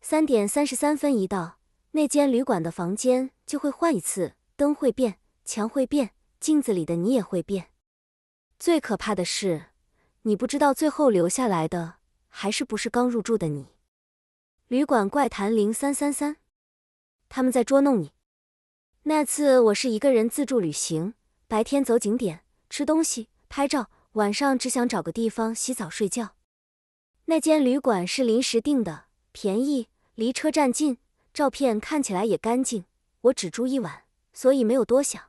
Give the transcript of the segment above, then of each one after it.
3:33一到，那间旅馆的房间就会换一次，灯会变，墙会变，镜子里的你也会变。最可怕的是，你不知道最后留下来的还是不是刚入住的你。旅馆怪谈0333，他们在捉弄你。那次我是一个人自助旅行，白天走景点，吃东西，拍照，晚上只想找个地方洗澡睡觉。那间旅馆是临时订的，便宜，离车站近，照片看起来也干净。我只住一晚，所以没有多想。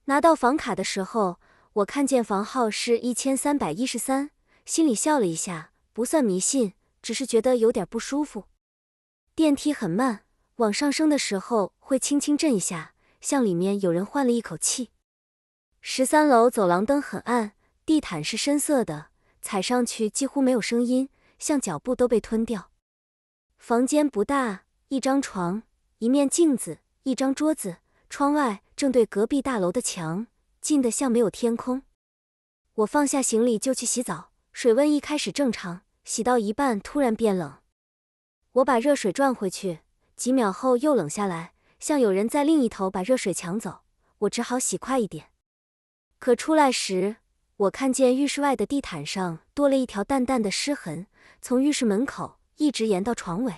拿到房卡的时候，我看见房号是1313，心里笑了一下，不算迷信，只是觉得有点不舒服。电梯很慢，往上升的时候会轻轻震一下，像里面有人换了一口气。13楼走廊灯很暗，地毯是深色的，踩上去几乎没有声音，像脚步都被吞掉。房间不大，一张床，一面镜子，一张桌子，窗外正对隔壁大楼的墙，近得像没有天空。我放下行李就去洗澡，水温一开始正常，洗到一半突然变冷。我把热水转回去，几秒后又冷下来，像有人在另一头把热水抢走，我只好洗快一点。可出来时，我看见浴室外的地毯上多了一条淡淡的湿痕，从浴室门口一直延到床尾。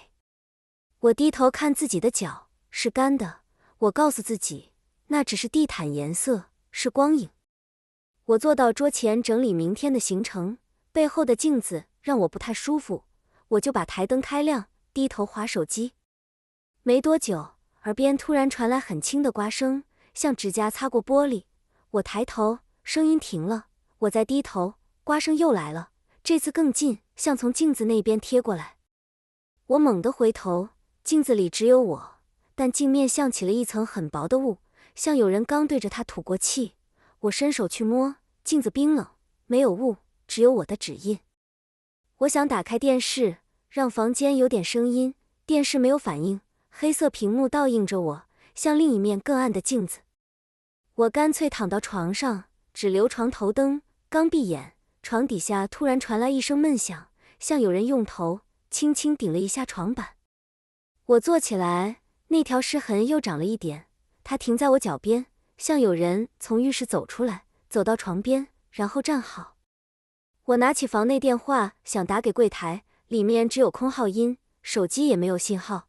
我低头看自己的脚，是干的，我告诉自己，那只是地毯颜色，是光影。我坐到桌前整理明天的行程，背后的镜子让我不太舒服，我就把台灯开亮，低头滑手机。没多久，耳边突然传来很轻的刮声，像指甲擦过玻璃。我抬头，声音停了，我再低头，刮声又来了，这次更近，像从镜子那边贴过来。我猛地回头，镜子里只有我，但镜面像起了一层很薄的雾，像有人刚对着它吐过气。我伸手去摸，镜子冰冷，没有雾，只有我的指印。我想打开电视，让房间有点声音，电视没有反应，黑色屏幕倒映着我，像另一面更暗的镜子。我干脆躺到床上，只留床头灯，刚闭眼，床底下突然传来一声闷响，像有人用头轻轻顶了一下床板。我坐起来，那条湿痕又长了一点，它停在我脚边，像有人从浴室走出来，走到床边，然后站好。我拿起房内电话，想打给柜台，里面只有空号音，手机也没有信号。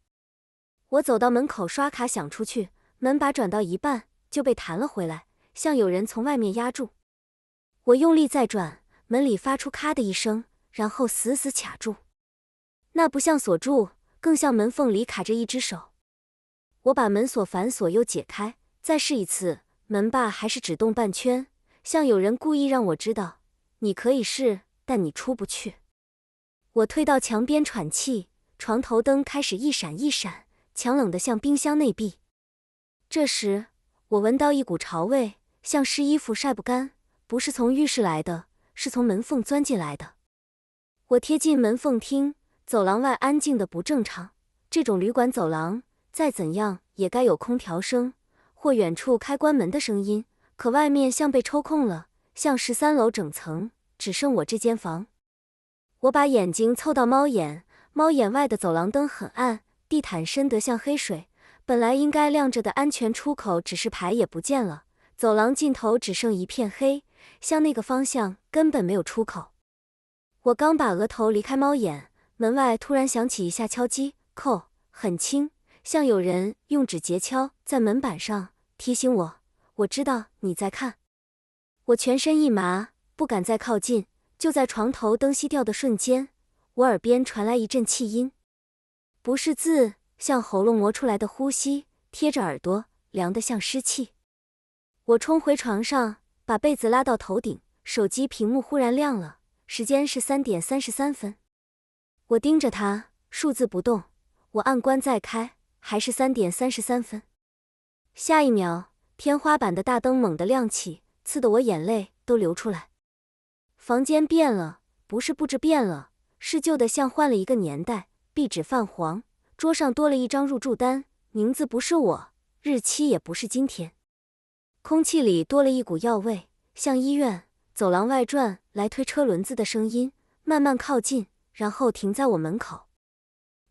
我走到门口刷卡想出去，门把转到一半就被弹了回来，像有人从外面压住。我用力再转，门里发出咔的一声，然后死死卡住。那不像锁住，更像门缝里卡着一只手。我把门锁反锁又解开，再试一次，门把还是只动半圈，像有人故意让我知道，你可以试，但你出不去。我退到墙边喘气，床头灯开始一闪一闪，强冷得像冰箱内壁。这时，我闻到一股潮味，像湿衣服晒不干，不是从浴室来的，是从门缝钻进来的。我贴近门缝听，走廊外安静的不正常。这种旅馆走廊，再怎样也该有空调声，或远处开关门的声音，可外面像被抽空了，像13楼整层，只剩我这间房。我把眼睛凑到猫眼，猫眼外的走廊灯很暗，地毯深得像黑水，本来应该亮着的安全出口指示牌也不见了，走廊尽头只剩一片黑，像那个方向根本没有出口。我刚把额头离开猫眼，门外突然响起一下敲击，扣，很轻，像有人用指节敲在门板上，提醒我知道你在看。我全身一麻，不敢再靠近，就在床头灯熄掉的瞬间，我耳边传来一阵气音，不是字，像喉咙磨出来的呼吸，贴着耳朵，凉得像湿气。我冲回床上，把被子拉到头顶，手机屏幕忽然亮了，时间是3:33。我盯着它，数字不动，我按关再开，还是3:33。下一秒，天花板的大灯猛地亮起，刺得我眼泪都流出来。房间变了，不是布置变了，是旧的像换了一个年代，壁纸泛黄，桌上多了一张入住单，名字不是我，日期也不是今天。空气里多了一股药味，像医院。走廊外转来推车轮子的声音，慢慢靠近，然后停在我门口。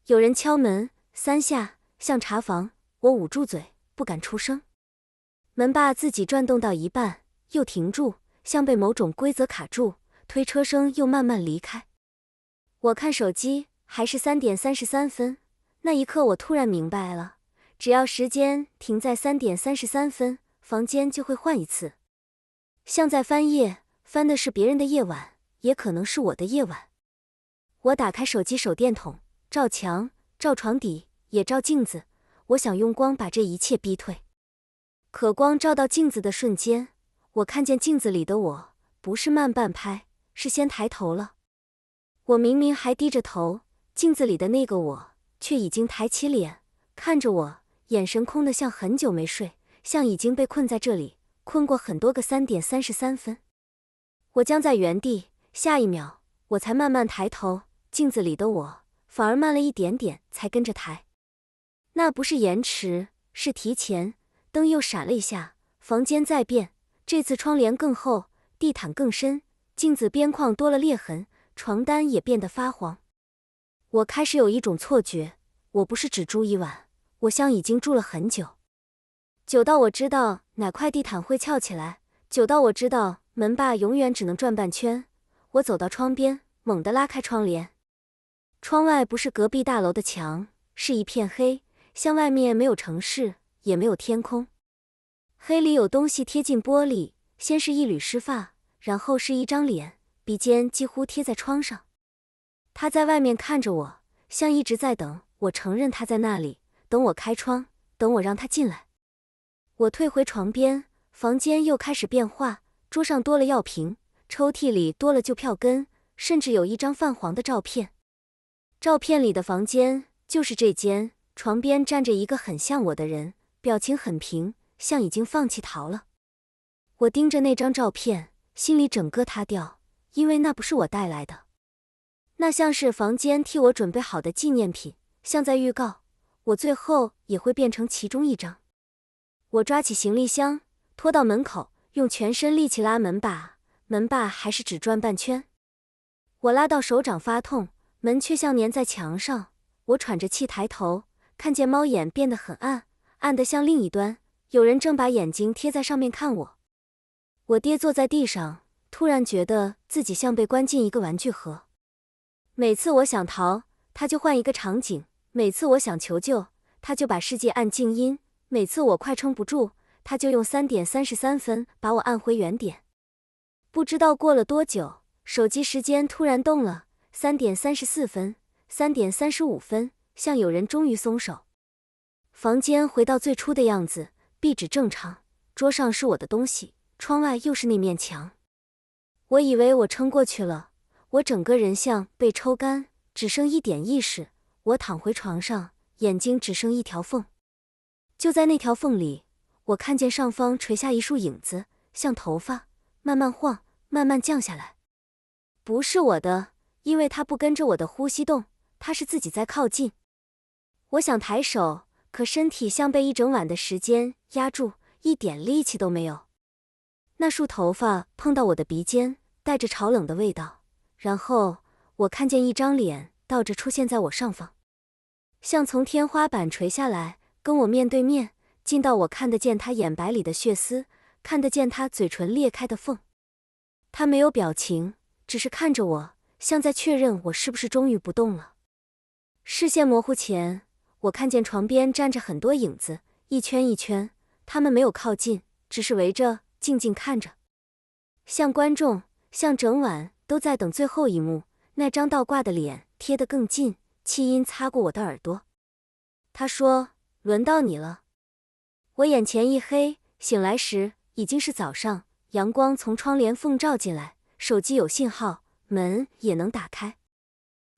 有人敲门，3下，像查房，我捂住嘴，不敢出声。门把自己转动到一半，又停住，像被某种规则卡住，推车声又慢慢离开。我看手机，还是3点33分，那一刻我突然明白了，只要时间停在3点33分，房间就会换一次。像在翻页，翻的是别人的夜晚，也可能是我的夜晚。我打开手机手电筒，照墙，照床底，也照镜子，我想用光把这一切逼退。可光照到镜子的瞬间，我看见镜子里的我，不是慢半拍，是先抬头了。我明明还低着头，镜子里的那个我，却已经抬起脸，看着我，眼神空得像很久没睡，像已经被困在这里，困过很多个3点33分。我僵在原地，下一秒，我才慢慢抬头，镜子里的我，反而慢了一点点，才跟着抬。那不是延迟，是提前。灯又闪了一下，房间在变，这次窗帘更厚，地毯更深，镜子边框多了裂痕，床单也变得发黄。我开始有一种错觉，我不是只住一晚，我像已经住了很久。久到我知道哪块地毯会翘起来，久到我知道门把永远只能转半圈。我走到窗边，猛地拉开窗帘。窗外不是隔壁大楼的墙，是一片黑，像外面没有城市，也没有天空。黑里有东西贴近玻璃，先是一缕湿发，然后是一张脸，鼻尖几乎贴在窗上。他在外面看着我，像一直在等我承认他在那里，等我开窗，等我让他进来。我退回床边，房间又开始变化，桌上多了药瓶，抽屉里多了旧票根，甚至有一张泛黄的照片。照片里的房间就是这间，床边站着一个很像我的人，表情很平，像已经放弃逃了。我盯着那张照片，心里整个塌掉，因为那不是我带来的。那像是房间替我准备好的纪念品，像在预告，我最后也会变成其中一张。我抓起行李箱，拖到门口，用全身力气拉门把，门把还是只转半圈。我拉到手掌发痛，门却像粘在墙上。我喘着气抬头，看见猫眼变得很暗，暗得像另一端，有人正把眼睛贴在上面看我。我跌坐在地上，突然觉得自己像被关进一个玩具盒。每次我想逃，他就换一个场景；每次我想求救，他就把世界按静音；每次我快撑不住，他就用3点33分把我按回原点。不知道过了多久，手机时间突然动了，3点34分，3点35分，像有人终于松手。房间回到最初的样子，壁纸正常，桌上是我的东西，窗外又是那面墙。我以为我撑过去了，我整个人像被抽干，只剩一点意识。我躺回床上，眼睛只剩一条缝。就在那条缝里，我看见上方垂下一束影子，像头发，慢慢晃，慢慢降下来。不是我的，因为它不跟着我的呼吸动，它是自己在靠近。我想抬手，可身体像被一整晚的时间压住，一点力气都没有。那束头发碰到我的鼻尖，带着炒冷的味道，然后我看见一张脸倒着出现在我上方，像从天花板垂下来，跟我面对面，近到我看得见他眼白里的血丝，看得见他嘴唇裂开的缝。他没有表情，只是看着我，像在确认我是不是终于不动了。视线模糊前，我看见床边站着很多影子，一圈一圈，他们没有靠近，只是围着，静静看着。像观众，像整晚都在等最后一幕，那张倒挂的脸贴得更近，气音擦过我的耳朵。他说：“轮到你了。”我眼前一黑，醒来时已经是早上，阳光从窗帘缝照进来，手机有信号，门也能打开。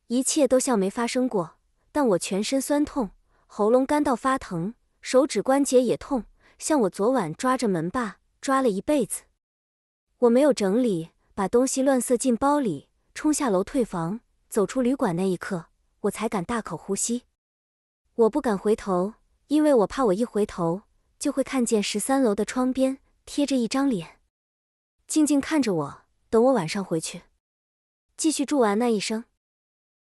一切都像没发生过，但我全身酸痛，喉咙干到发疼，手指关节也痛，像我昨晚抓着门把，抓了一辈子。我没有整理，把东西乱塞进包里，冲下楼退房，走出旅馆那一刻，我才敢大口呼吸。我不敢回头，因为我怕我一回头，就会看见13楼的窗边贴着一张脸，静静看着我，等我晚上回去，继续住完那一生。